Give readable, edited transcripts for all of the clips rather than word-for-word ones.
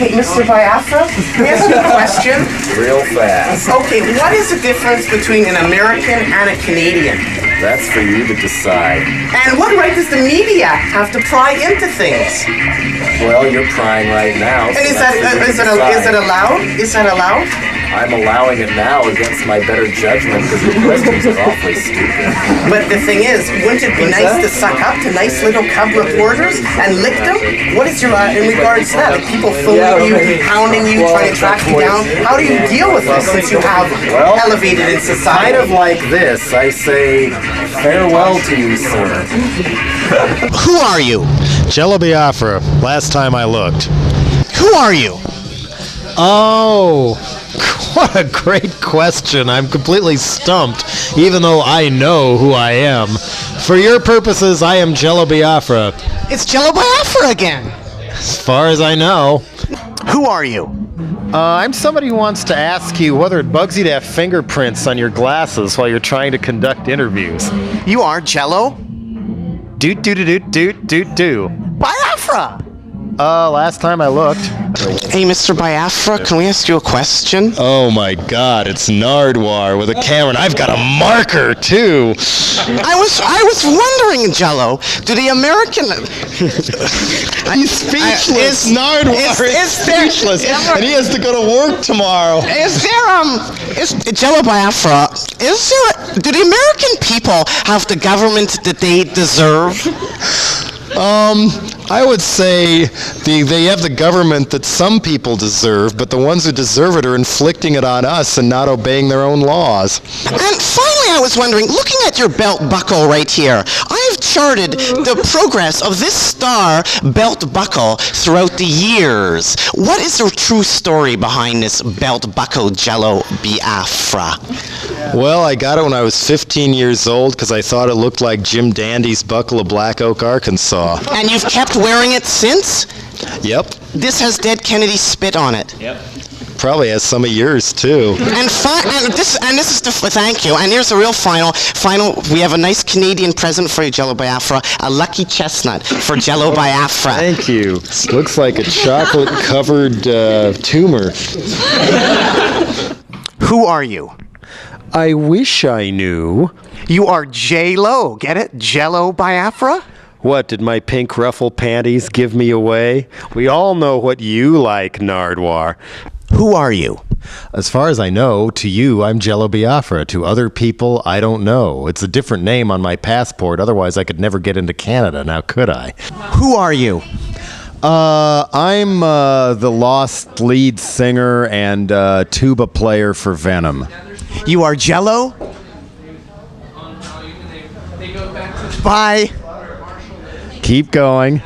Okay, Mr. Biafra, can I ask you a question? Real fast. Okay, what is the difference between an American and a Canadian? That's for you to decide. And what right does the media have to pry into things? Well, you're prying right now. And is that allowed? Is that allowed? I'm allowing it now against my better judgment because your questions are awfully stupid. But the thing is, wouldn't it be nice to suck up to nice little cub reporters and lick them? What is your in regards to that? Like people phoning you, hounding you, trying to track you down? How do you deal with this since you have elevated in society? Kind of like this. I say farewell to you, sir. Who are you? Jello Biafra, last time I looked. Who are you? Oh, what a great question. I'm completely stumped, even though I know who I am. For your purposes, I am Jello Biafra. It's Jello Biafra again. As far as I know. Who are you? I'm somebody who wants to ask you whether it bugs you to have fingerprints on your glasses while you're trying to conduct interviews. You are Jello? Do. Biafra! Last time I looked. Hey, Mr. Biafra, can we ask you a question? Oh my God, it's Nardwuar with a camera, and I've got a marker too. I was wondering, Jello, do the American... He's speechless. Nardwuar is speechless, and he has to go to work tomorrow. Jello Biafra, do the American people have the government that they deserve? I would say they have the government that some people deserve, but the ones who deserve it are inflicting it on us and not obeying their own laws. And finally, I was wondering, looking at your belt buckle right here, I have charted the progress of this star belt buckle throughout the years. What is the true story behind this belt buckle, Jello Biafra? Well, I got it when I was 15 years old because I thought it looked like Jim Dandy's buckle of Black Oak, Arkansas. And you've kept wearing it since? Yep. This has Dead Kennedy spit on it. Yep. Probably has some of yours too. This is the thank you. And here's the real final. We have a nice Canadian present for you, Jello Biafra. A lucky chestnut for Jello Biafra. Thank you. Looks like a chocolate-covered tumor. Who are you? I wish I knew. You are J-Lo. Get it? Jello Biafra? What, did my pink ruffle panties give me away? We all know what you like, Nardwuar. Who are you? As far as I know, to you, I'm Jello Biafra. To other people, I don't know. It's a different name on my passport. Otherwise, I could never get into Canada, now could I? Who are you? I'm the lost lead singer and tuba player for Venom. You are Jello? Bye. Keep going.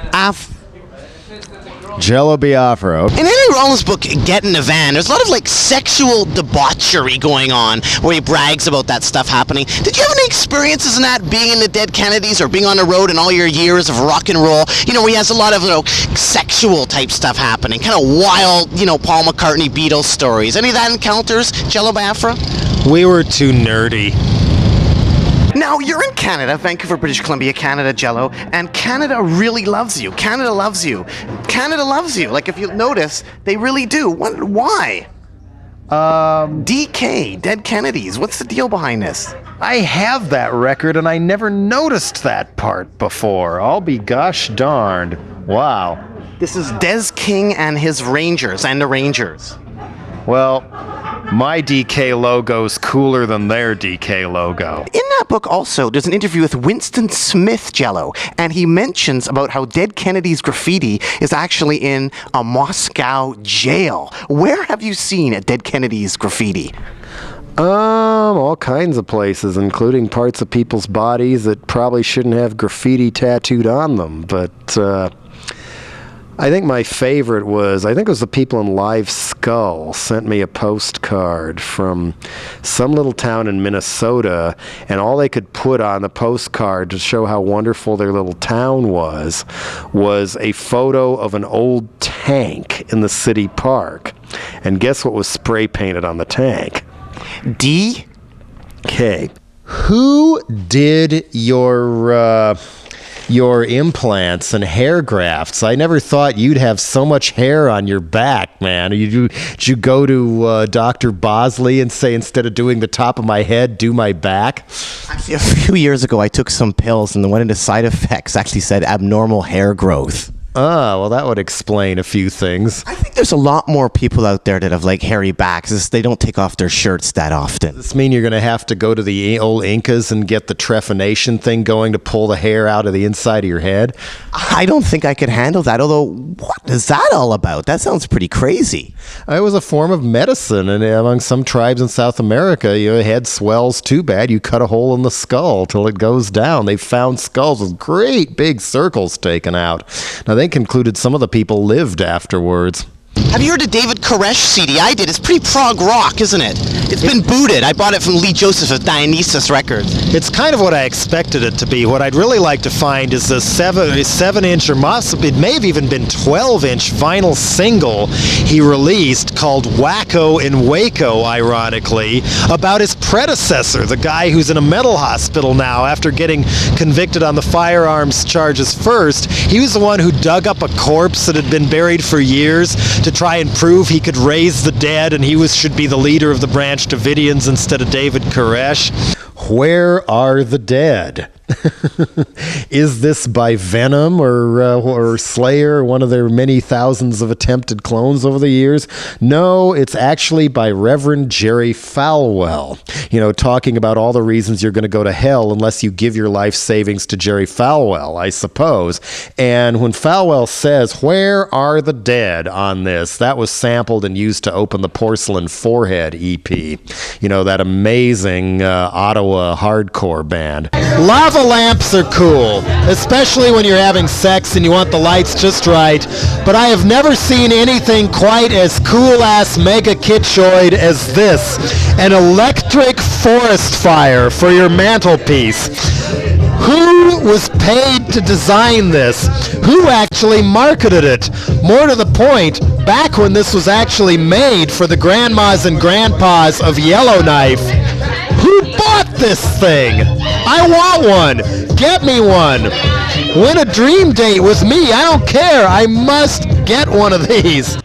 Jello Biafra. In Henry Rollins' book, Get in the Van, there's a lot of sexual debauchery going on where he brags about that stuff happening. Did you have any experiences in that, being in the Dead Kennedys or being on the road in all your years of rock and roll? Where he has a lot of sexual type stuff happening, kind of wild, Paul McCartney Beatles stories. Any of that encounters, Jello Biafra? We were too nerdy. Now, you're in Canada, Vancouver, British Columbia, Canada, Jello, and Canada really loves you. Canada loves you. Canada loves you. If you notice, they really do. Why? DK, Dead Kennedys. What's the deal behind this? I have that record, and I never noticed that part before. I'll be gosh darned. Wow. This is Des King and his Rangers, and the Rangers. Well, my DK logo's cooler than their DK logo. In that book also, there's an interview with Winston Smith, Jello, and he mentions about how Dead Kennedy's graffiti is actually in a Moscow jail. Where have you seen a Dead Kennedy's graffiti? All kinds of places, including parts of people's bodies that probably shouldn't have graffiti tattooed on them, but, I think my favorite it was the people in Live Skull sent me a postcard from some little town in Minnesota, and all they could put on the postcard to show how wonderful their little town was a photo of an old tank in the city park. And guess what was spray painted on the tank? D? K. Who did your your implants and hair grafts. I never thought you'd have so much hair on your back, man. Did you go to Dr. Bosley and say, instead of doing the top of my head, do my back? Actually, a few years ago, I took some pills, and one of the side effects actually said abnormal hair growth. Ah, well, that would explain a few things. I think there's a lot more people out there that have like hairy backs. They don't take off their shirts that often. Does this mean you're going to have to go to the old Incas and get the trephination thing going to pull the hair out of the inside of your head? I don't think I could handle that, although what is that all about? That sounds pretty crazy. It was a form of medicine, and among some tribes in South America, your head swells too bad, you cut a hole in the skull till it goes down. They've found skulls with great big circles taken out. Now, they concluded some of the people lived afterwards. Have you heard the David Koresh CD? I did. It's pretty prog rock, isn't it? It's been booted. I bought it from Lee Joseph of Dionysus Records. It's kind of what I expected it to be. What I'd really like to find is a 7-inch, or possibly, it may have even been 12-inch vinyl single he released called Wacko in Waco, ironically, about his predecessor, the guy who's in a mental hospital now after getting convicted on the firearms charges first. He was the one who dug up a corpse that had been buried for years to try and prove he could raise the dead, and he should be the leader of the Branch Davidians instead of David Koresh. Where are the dead? Is this by Venom or Slayer, one of their many thousands of attempted clones over the years? No, it's actually by Reverend Jerry Falwell. Talking about all the reasons you're going to go to hell unless you give your life savings to Jerry Falwell, I suppose. And when Falwell says, "Where are the dead?" on this, that was sampled and used to open the Porcelain Forehead EP. That amazing Ottawa hardcore band. Lava lamps are cool, especially when you're having sex and you want the lights just right, but I have never seen anything quite as cool-ass mega kitschoid as this. An electric forest fire for your mantelpiece. Who was paid to design this? Who actually marketed it? More to the point, back when this was actually made for the grandmas and grandpas of Yellowknife, who bought this thing? I want one. Get me one. Win a dream date with me. I don't care. I must get one of these.